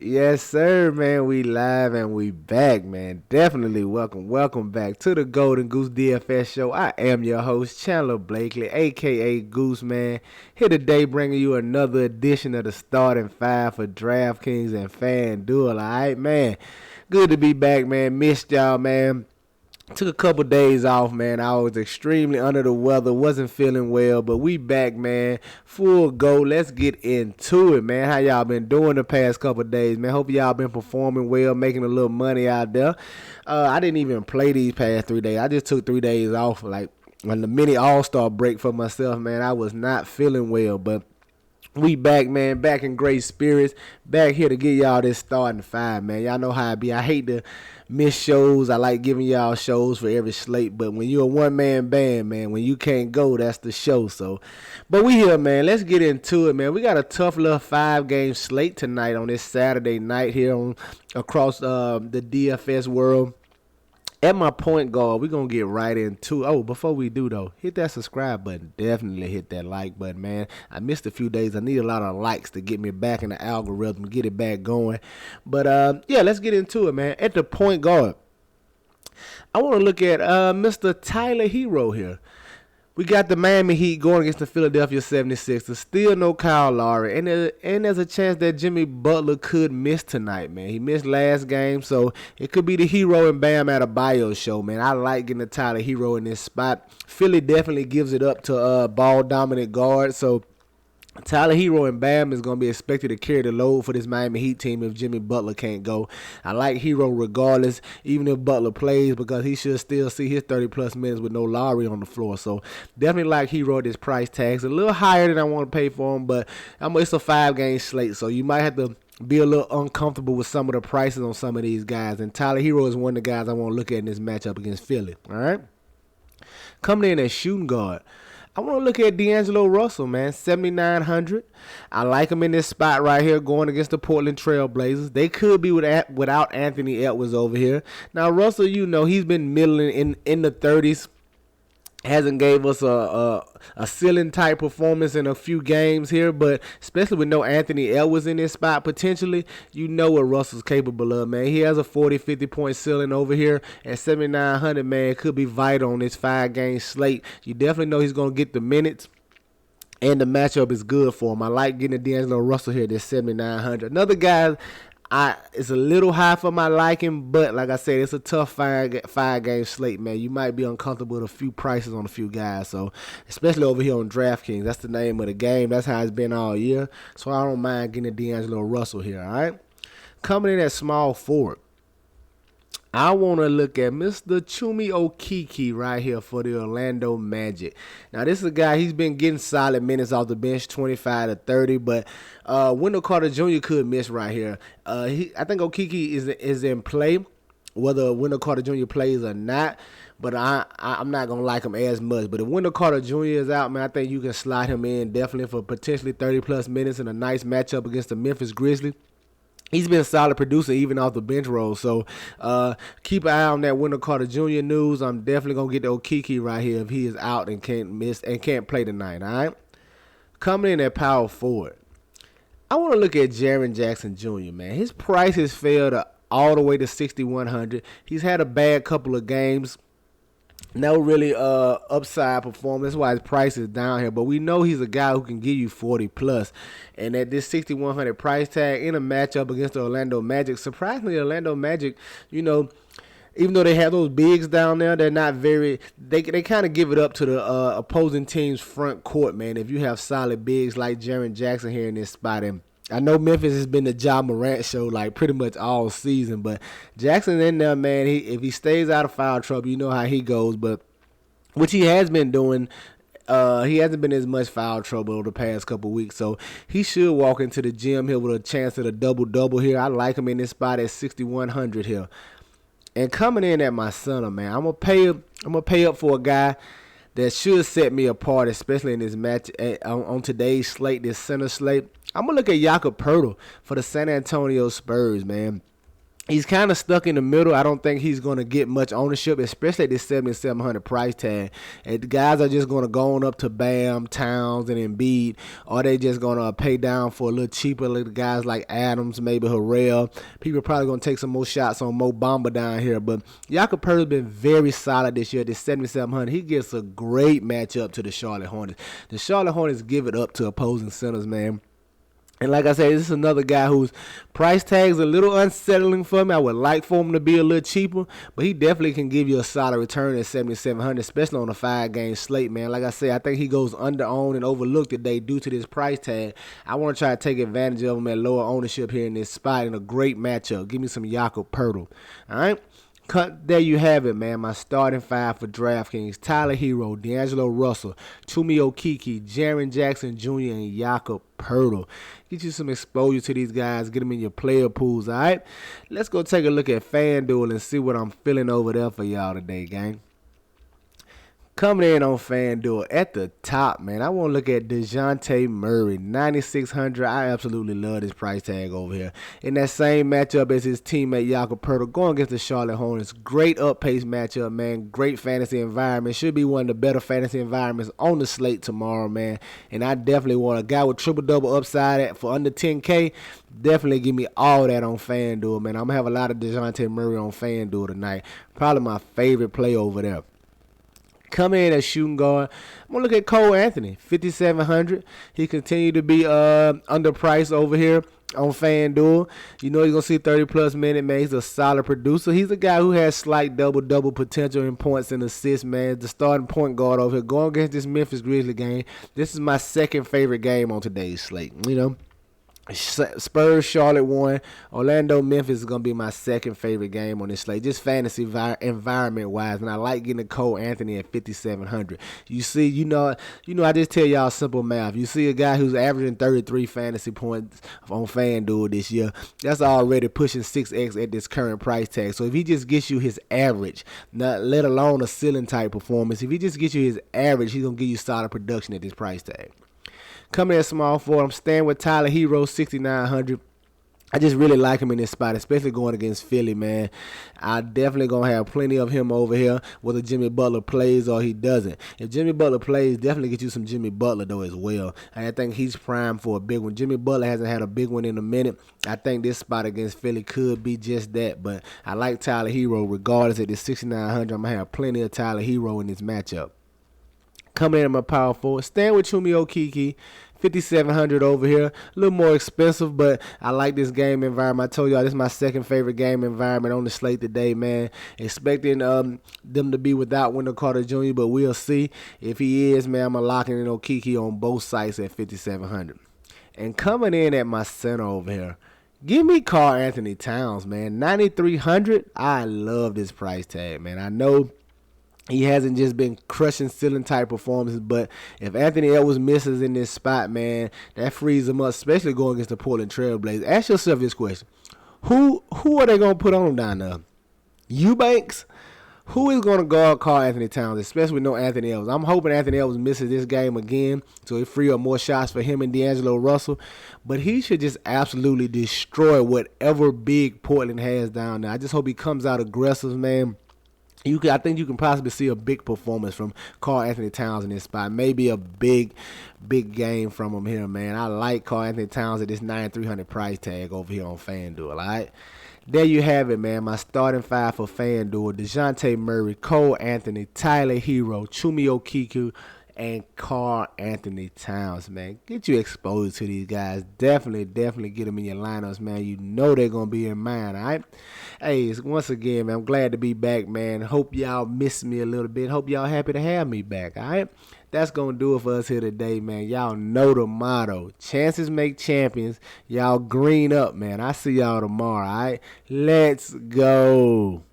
Yes sir, man. We live and we back, man. Definitely welcome back to the Golden Goose DFS show. I am your host, Chandler Blakely, aka Goose Man. Here today, bringing you another edition of the starting five for DraftKings and FanDuel. All right, man. Good to be back, man. Missed y'all, man. Took a couple days off, man. I was extremely under the weather, wasn't feeling well, but we back, man. Full go. Let's get into it, man. How y'all been doing the past couple days, man? Hope y'all been performing well, making a little money out there. I didn't even play these past 3 days. I just took 3 days off, like on the mini All-Star break for myself, man. I was not feeling well, but we back, man. Back in great spirits. Back here to get y'all this starting five, man. Y'all know how I be. I hate to miss shows. I like giving y'all shows for every slate. But when you're a one-man band, man, when you can't go, that's the show. So, but we here, man. Let's get into it, man. We got a tough little 5-game slate tonight on this Saturday night here across the DFS world. At my point guard, we're going to get right into. Oh, before we do, though, hit that subscribe button. Definitely hit that like button, man. I missed a few days. I need a lot of likes to get me back in the algorithm, get it back going. But, yeah, let's get into it, man. At the point guard, I want to look at Mr. Tyler Hero here. We got the Miami Heat going against the Philadelphia 76ers. Still no Kyle Lowry. And there's a chance that Jimmy Butler could miss tonight, man. He missed last game, so it could be the Hero and Bam Adebayo show, man. I like getting the Tyler Hero in this spot. Philly definitely gives it up to ball-dominant guard, so Tyler Hero and Bam is going to be expected to carry the load for this Miami Heat team if Jimmy Butler can't go. I like Hero regardless, even if Butler plays, because he should still see his 30-plus minutes with no Lowry on the floor. So definitely like Hero at this price tag. It's a little higher than I want to pay for him, but it's a 5-game slate, so you might have to be a little uncomfortable with some of the prices on some of these guys. And Tyler Hero is one of the guys I want to look at in this matchup against Philly. All right? Coming in at shooting guard, I want to look at D'Angelo Russell, man, 7,900. I like him in this spot right here going against the Portland Trail Blazers. They could be without Anthony Edwards over here. Now, Russell, he's been middling in the 30s. Hasn't gave us a ceiling type performance in a few games here, but especially with no Anthony Edwards in this spot potentially, what Russell's capable of, man. He has a 40-50 point ceiling over here at 7,900, man. It could be vital on this 5-game slate. You definitely know he's going to get the minutes, and the matchup is good for him. I like getting D'Angelo Russell here at this 7,900. Another guy, it's a little high for my liking, but like I said, it's a tough 5-game slate, man. You might be uncomfortable with a few prices on a few guys, so especially over here on DraftKings. That's the name of the game. That's how it's been all year, so I don't mind getting D'Angelo Russell here, all right? Coming in at small forward, I want to look at Mr. Chuma Okeke right here for the Orlando Magic. Now, this is a guy, he's been getting solid minutes off the bench, 25 to 30, but Wendell Carter Jr. could miss right here. I think Okeke is in play, whether Wendell Carter Jr. plays or not, but I'm not going to like him as much. But if Wendell Carter Jr. is out, man, I think you can slide him in definitely for potentially 30-plus minutes in a nice matchup against the Memphis Grizzlies. He's been a solid producer even off the bench roll. So keep an eye on that Wendell Carter Jr. news. I'm definitely going to get the Okeke right here if he is out and can't play tonight, all right? Coming in at power forward, I want to look at Jaren Jackson Jr., man. His price has fell all the way to 6,100. He's had a bad couple of games. No really upside performance. That's why his price is down here. But we know he's a guy who can give you 40+. And at this 6,100 price tag in a matchup against the Orlando Magic, surprisingly, Orlando Magic, even though they have those bigs down there, they're not very – they kind of give it up to the opposing team's front court, man, if you have solid bigs like Jaren Jackson here in this spot. And I know Memphis has been the Ja Morant show like pretty much all season, but Jackson in there, man, if he stays out of foul trouble, you know how he goes, but which he has been doing. He hasn't been as much foul trouble over the past couple weeks, so he should walk into the gym here with a chance at a double-double here. I like him in this spot at 6,100 here. And coming in at my center, man, I'm gonna pay up for a guy that should set me apart, especially in this match on today's slate, this center slate. I'm going to look at Jakob Poeltl for the San Antonio Spurs, man. He's kind of stuck in the middle. I don't think he's going to get much ownership, especially at this 7,700 price tag. And the guys are just going to go on up to Bam, Towns, and Embiid, or they just going to pay down for a little cheaper, like guys like Adams, maybe Harrell. People are probably going to take some more shots on Mo Bamba down here. But Jakob Poeltl's been very solid this year at this 7,700. He gets a great matchup to the Charlotte Hornets. The Charlotte Hornets give it up to opposing centers, man. And like I said, this is another guy whose price tag is a little unsettling for me. I would like for him to be a little cheaper, but he definitely can give you a solid return at 7,700, especially on a 5-game slate, man. Like I said, I think he goes under-owned and overlooked today due to this price tag. I want to try to take advantage of him at lower ownership here in this spot in a great matchup. Give me some Jakob Poeltl. All right? There you have it, man. My starting 5 for DraftKings: Tyler Hero, D'Angelo Russell, Chumi Okeke, Jaren Jackson Jr., and Jakob Poeltl. Get you some exposure to these guys. Get them in your player pools, all right? Let's go take a look at FanDuel and see what I'm feeling over there for y'all today, gang. Coming in on FanDuel at the top, man, I want to look at DeJounte Murray, 9,600. I absolutely love this price tag over here. In that same matchup as his teammate Jakob Poeltl, going against the Charlotte Hornets. Great up-pace matchup, man. Great fantasy environment. Should be one of the better fantasy environments on the slate tomorrow, man. And I definitely want a guy with triple-double upside for under 10K. Definitely give me all that on FanDuel, man. I'm going to have a lot of DeJounte Murray on FanDuel tonight. Probably my favorite play over there. Coming in as shooting guard, I'm going to look at Cole Anthony, 5,700. He continued to be underpriced over here on FanDuel. You know he's going to see 30-plus minutes, man. He's a solid producer. He's a guy who has slight double-double potential in points and assists, man. The starting point guard over here going against this Memphis Grizzlies game. This is my second favorite game on today's slate, you know. Spurs, Charlotte 1. Orlando, Memphis is going to be my second favorite game on this slate. Just fantasy environment-wise. And I like getting a Cole Anthony at 5,700. You see, you know, I just tell y'all simple math. You see a guy who's averaging 33 fantasy points on FanDuel this year. That's already pushing 6X at this current price tag. So if he just gets you his average, not let alone a ceiling-type performance, if he just gets you his average, he's going to give you solid production at this price tag. Coming in small forward, I'm staying with Tyler Hero, 6,900. I just really like him in this spot, especially going against Philly, man. I definitely going to have plenty of him over here, whether Jimmy Butler plays or he doesn't. If Jimmy Butler plays, definitely get you some Jimmy Butler, though, as well. And I think he's primed for a big one. Jimmy Butler hasn't had a big one in a minute. I think this spot against Philly could be just that. But I like Tyler Hero regardless. At this 6,900, I'm going to have plenty of Tyler Hero in this matchup. Coming in at my power forward, staying with Chumi Okeke, 5,700 over here. A little more expensive, but I like this game environment. I told y'all this is my second favorite game environment on the slate today, man. Expecting them to be without Wendell Carter Jr., but we'll see. If he is, man, I'm going to lock in Okeke on both sites at 5,700. And coming in at my center over here, give me Karl Anthony Towns, man. 9,300. I love this price tag, man. I know he hasn't just been crushing ceiling-type performances, but if Anthony Edwards misses in this spot, man, that frees him up, especially going against the Portland Trail Blazers. Ask yourself this question. Who are they going to put on him down there? Eubanks? Who is going to guard Karl Anthony Towns, especially with no Anthony Edwards? I'm hoping Anthony Edwards misses this game again so he free up more shots for him and D'Angelo Russell. But he should just absolutely destroy whatever big Portland has down there. I just hope he comes out aggressive, man. I think you can possibly see a big performance from Karl Anthony Towns in this spot. Maybe a big game from him here, man. I like Karl Anthony Towns at this 9,300 price tag over here on FanDuel, all right? There you have it, man. My starting 5 for FanDuel: DeJounte Murray, Cole Anthony, Tyler Hero, Chumi Okeke, and Karl Anthony Towns, man. Get you exposed to these guys. Definitely get them in your lineups, man. You know they're going to be in mine, all right? Hey, once again, man, I'm glad to be back, man. Hope y'all missed me a little bit. Hope y'all happy to have me back, all right? That's going to do it for us here today, man. Y'all know the motto. Chances make champions. Y'all green up, man. I see y'all tomorrow, all right? Let's go.